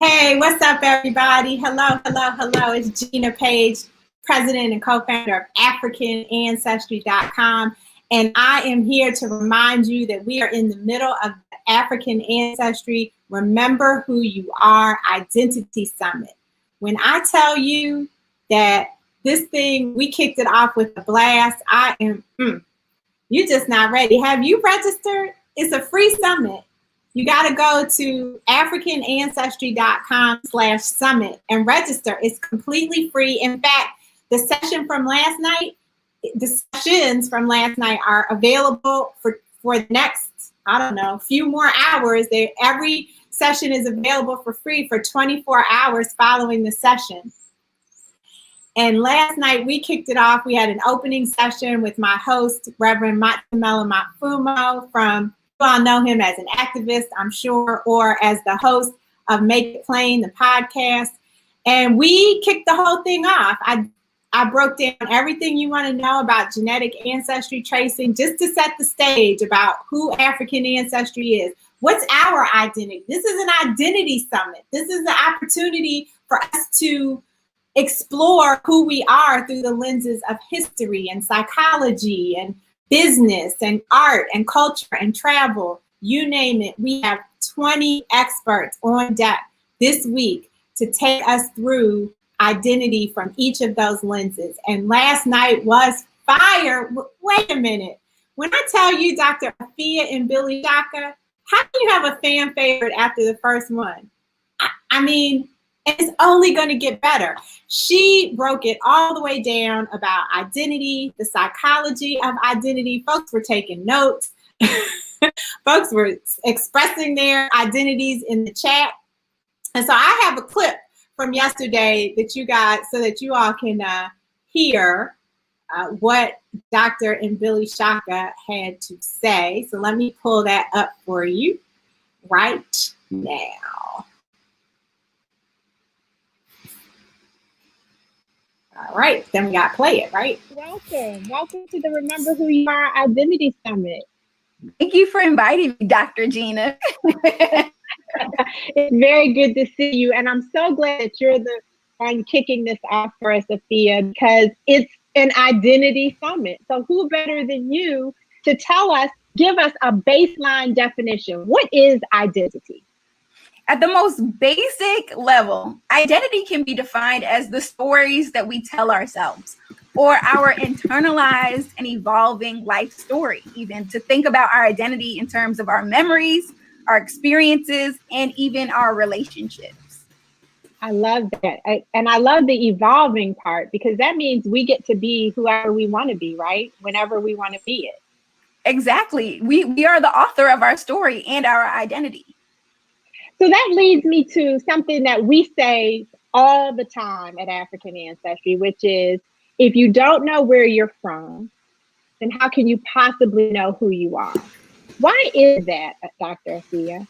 Hey, what's up, everybody? Hello, hello, hello. It's Gina Page, president and co-founder of AfricanAncestry.com. And I am here to remind you that we are in the middle of the African Ancestry Remember Who You Are Identity Summit. When I tell you that this thing, we kicked it off with a blast, you're just not ready. Have you registered? It's a free summit. You got to go to africanancestry.com/summit and register. It's completely free. In fact, the sessions from last night are available for the next, I don't know, few more hours. Every session is available for free for 24 hours following the session. And last night we kicked it off. We had an opening session with my host, Reverend Matamela Matfumo from, you all know him as an activist, I'm sure, or as the host of Make It Plain, the podcast. And we kicked the whole thing off. I broke down everything you want to know about genetic ancestry tracing, just to set the stage about who African ancestry is. What's our identity? This is an identity summit. This is the opportunity for us to explore who we are through the lenses of history and psychology and business and art and culture and travel, you name it. We have 20 experts on deck this week to take us through identity from each of those lenses. And last night was fire. Wait a minute. When I tell you Dr. Afia and Billy Shaka, how can you have a fan favorite after the first one? I mean, it's only going to get better. She broke it all the way down about identity, the psychology of identity. Folks were taking notes. Folks were expressing their identities in the chat. And so I have a clip from yesterday that you got so that you all can hear what Dr. and Billy Shaka had to say. So let me pull that up for you right now. All right, then we got to play it, right? Welcome to the Remember Who You Are Identity Summit. Thank you for inviting me, Dr. Gina. It's very good to see you, and I'm so glad that you're the one kicking this off for us, Afia, because it's an identity summit. So who better than you to give us a baseline definition? What is identity? At the most basic level, identity can be defined as the stories that we tell ourselves, or our internalized and evolving life story, even to think about our identity in terms of our memories, our experiences, and even our relationships. I love that. And I love the evolving part, because that means we get to be whoever we want to be, right? Whenever we want to be it. Exactly. We are the author of our story and our identity. So that leads me to something that we say all the time at African Ancestry, which is, if you don't know where you're from, then how can you possibly know who you are? Why is that, Dr. Afia?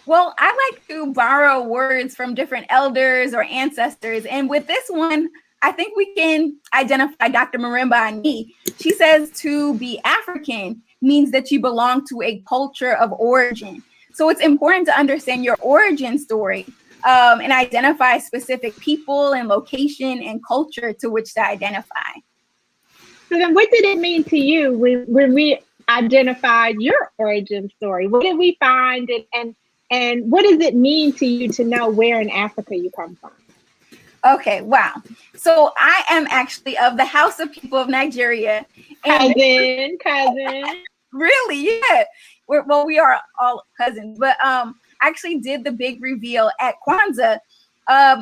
Well, I like to borrow words from different elders or ancestors. And with this one, I think we can identify Dr. Marimba Ani. She says to be African means that you belong to a culture of origin. So it's important to understand your origin story and identify specific people and location and culture to which to identify. So then what did it mean to you when we identified your origin story? What did we find, and what does it mean to you to know where in Africa you come from? Okay, wow. So I am actually of the House of People of Nigeria. Cousin. Really? Yeah. We are all cousins, but I actually did the big reveal at Kwanzaa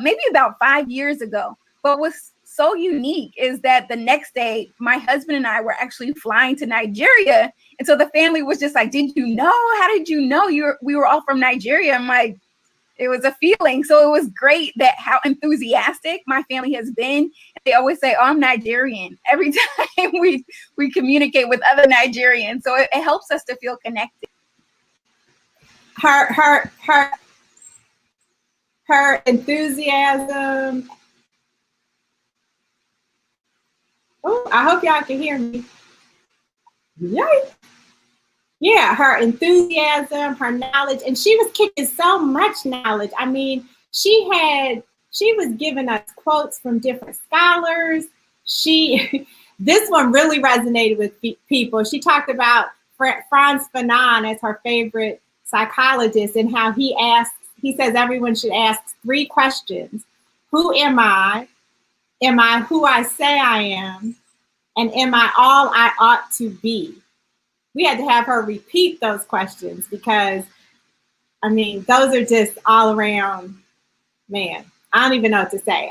maybe about 5 years ago. But what's so unique is that the next day, my husband and I were actually flying to Nigeria. And so the family was just like, did you know? How did you know we were all from Nigeria? I'm like, it was a feeling. So it was great that how enthusiastic my family has been. They always say, oh, I'm Nigerian every time we communicate with other Nigerians. So it helps us to feel connected. Her enthusiasm. Oh, I hope y'all can hear me. Yay. Yeah, her enthusiasm, her knowledge, and she was kicking so much knowledge. I mean, she was giving us quotes from different scholars. This one really resonated with people. She talked about Frantz Fanon as her favorite psychologist and how he says everyone should ask 3 questions. Who am I? Am I who I say I am? And am I all I ought to be? We had to have her repeat those questions because, I mean, those are just all around, man, I don't even know what to say.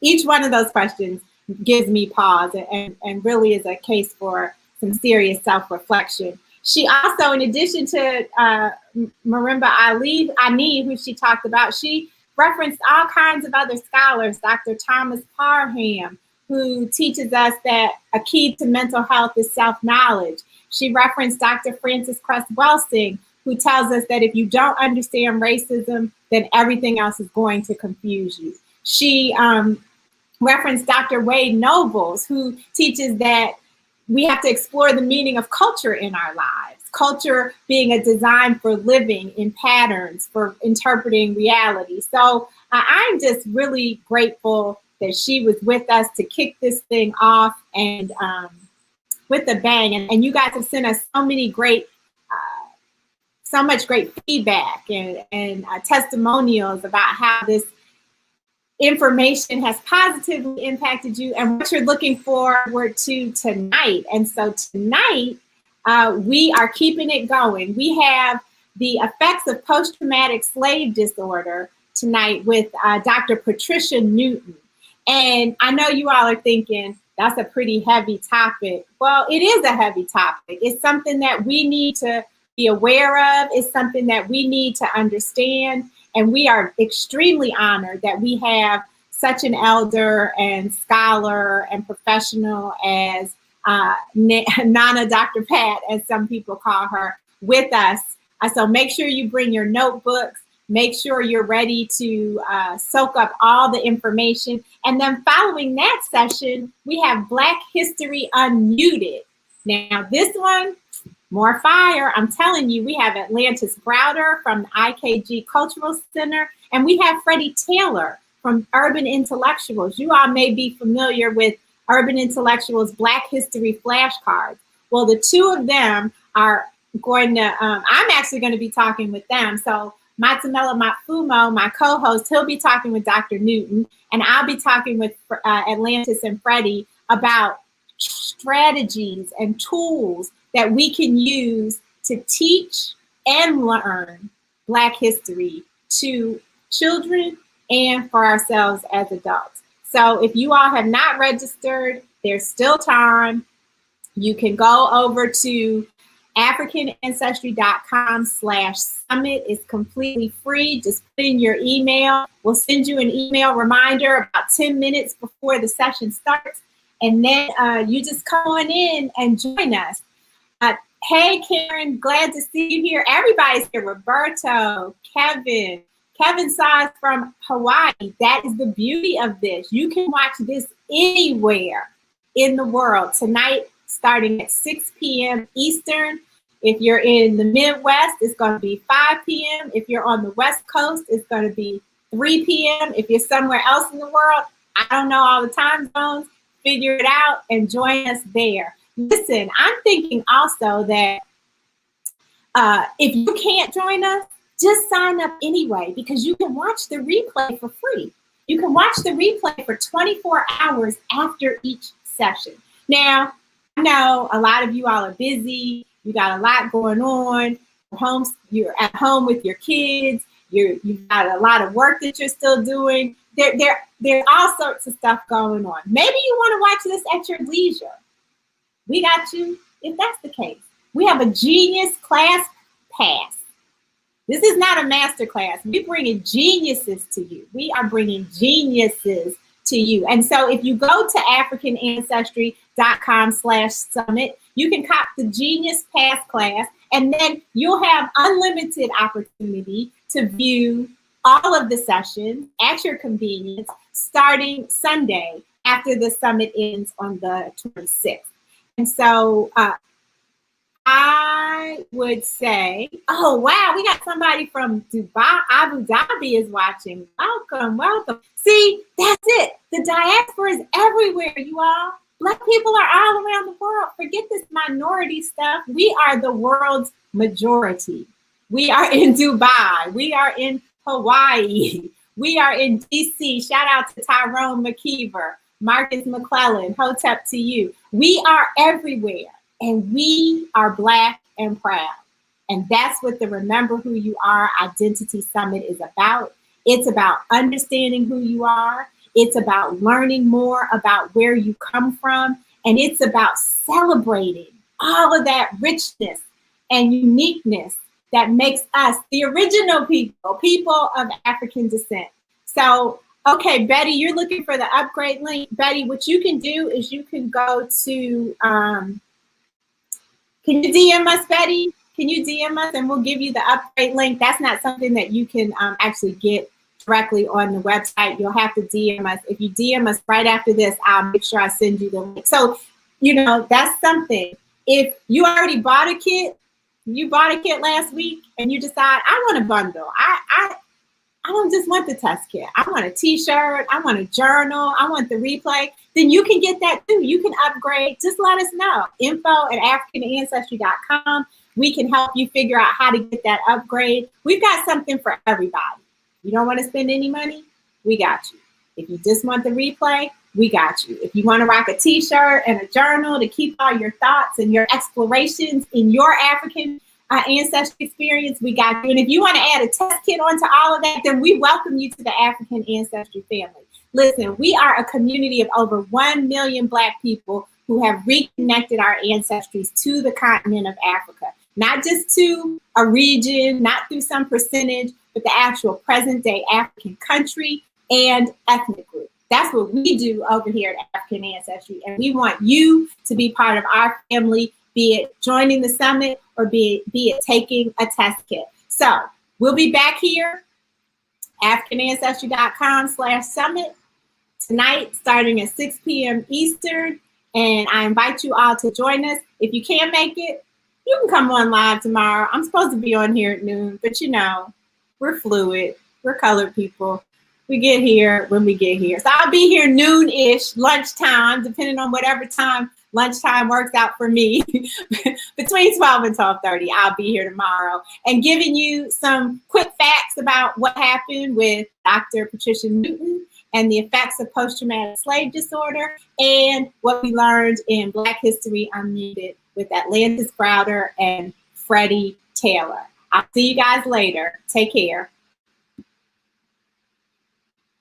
Each one of those questions gives me pause and really is a case for some serious self-reflection. She also, in addition to Marimba Ani, who she talked about, she referenced all kinds of other scholars, Dr. Thomas Parham, who teaches us that a key to mental health is self-knowledge. She referenced Dr. Frances Cress Welsing, who tells us that if you don't understand racism, then everything else is going to confuse you. She referenced Dr. Wade Nobles, who teaches that we have to explore the meaning of culture in our lives. Culture being a design for living in patterns, for interpreting reality. So I'm just really grateful that she was with us to kick this thing off and with a bang. And you guys have sent us so much great feedback and testimonials about how this information has positively impacted you and what you're looking forward to tonight. And so tonight, we are keeping it going. We have the effects of post-traumatic slave disorder tonight with Dr. Patricia Newton. And I know you all are thinking, that's a pretty heavy topic. Well, it is a heavy topic. It's something that we need to be aware of. It's something that we need to understand. And we are extremely honored that we have such an elder and scholar and professional as Nana Dr. Pat, as some people call her, with us. So make sure you bring your notebooks. Make sure you're ready to soak up all the information. And then following that session, we have Black History Unmuted. Now, this one, more fire. I'm telling you, we have Atlantis Browder from the IKG Cultural Center, and we have Freddie Taylor from Urban Intellectuals. You all may be familiar with Urban Intellectuals Black History flashcards. Well, the two of them are going to, I'm actually going to be talking with them. So Matamela Matfumo, my co-host, he'll be talking with Dr. Newton, and I'll be talking with Atlantis and Freddie about strategies and tools that we can use to teach and learn Black history to children and for ourselves as adults. So if you all have not registered, there's still time. You can go over to AfricanAncestry.com/summit. It's completely free. Just put in your email. We'll send you an email reminder about 10 minutes before the session starts. And then you just come on in and join us. Hey, Karen, glad to see you here. Everybody's here. Roberto, Kevin saw us from Hawaii. That is the beauty of this. You can watch this anywhere in the world tonight, starting at 6 p.m. Eastern. If you're in the Midwest, it's going to be 5 p.m. If you're on the West Coast, it's going to be 3 p.m. If you're somewhere else in the world, I don't know all the time zones, figure it out and join us there. Listen, I'm thinking also that if you can't join us, just sign up anyway, because you can watch the replay for free. You can watch the replay for 24 hours after each session. Now, I know a lot of you all are busy. You got a lot going on. You're at home with your kids. You've got a lot of work that you're still doing. There's all sorts of stuff going on. Maybe you want to watch this at your leisure. We got you if that's the case. We have a Genius Class Pass. This is not a master class. We're bringing geniuses to you. We are bringing geniuses to you. And so if you go to AfricanAncestry.com/summit, you can cop the Genius Pass class, and then you'll have unlimited opportunity to view all of the sessions at your convenience starting Sunday after the summit ends on the 26th. And so I would say, oh, wow, we got somebody from Dubai, Abu Dhabi is watching. Welcome, welcome. See, that's it. The diaspora is everywhere, you all. Black people are all around the world. Forget this minority stuff. We are the world's majority. We are in Dubai. We are in Hawaii. We are in DC. Shout out to Tyrone McKeever, Marcus McClellan, Hotep to you. We are everywhere. And we are Black and proud. And that's what the Remember Who You Are Identity Summit is about. It's about understanding who you are. It's about learning more about where you come from. And it's about celebrating all of that richness and uniqueness that makes us the original people of African descent. So, okay, Betty, you're looking for the upgrade link. Betty, what you can do is you can go to, can you DM us, Betty? Can you DM us and we'll give you the upgrade link? That's not something that you can actually get directly on the website. You'll have to DM us. If you DM us right after this, I'll make sure I send you the link. So, you know, that's something. If you already bought a kit, you bought a kit last week and you decide, I want a bundle. I don't just want the test kit. I want a t-shirt. I want a journal. I want the replay. Then you can get that too. You can upgrade. Just let us know. info@AfricanAncestry.com. We can help you figure out how to get that upgrade. We've got something for everybody. You don't want to spend any money? We got you. If you just want the replay, we got you. If you want to rock a t-shirt and a journal to keep all your thoughts and your explorations in your African ancestry experience, we got you. And if you want to add a test kit onto all of that, then we welcome you to the African Ancestry family. Listen, we are a community of over 1 million Black people who have reconnected our ancestries to the continent of Africa. Not just to a region, not through some percentage, but the actual present day African country and ethnic group. That's what we do over here at African Ancestry. And we want you to be part of our family, be it joining the summit or be it taking a test kit. So we'll be back here, AfricanAncestry.com/summit tonight, starting at 6 p.m. Eastern. And I invite you all to join us. If you can't make it, you can come on live tomorrow. I'm supposed to be on here at noon, but you know, we're fluid. We're colored people. We get here when we get here. So I'll be here noon-ish, lunchtime, depending on whatever time lunchtime works out for me. Between 12 and 12:30, I'll be here tomorrow and giving you some quick facts about what happened with Dr. Patricia Newton and the effects of post-traumatic slave disorder and what we learned in Black History Unmuted with Atlantis Browder and Freddie Taylor. I'll see you guys later. Take care.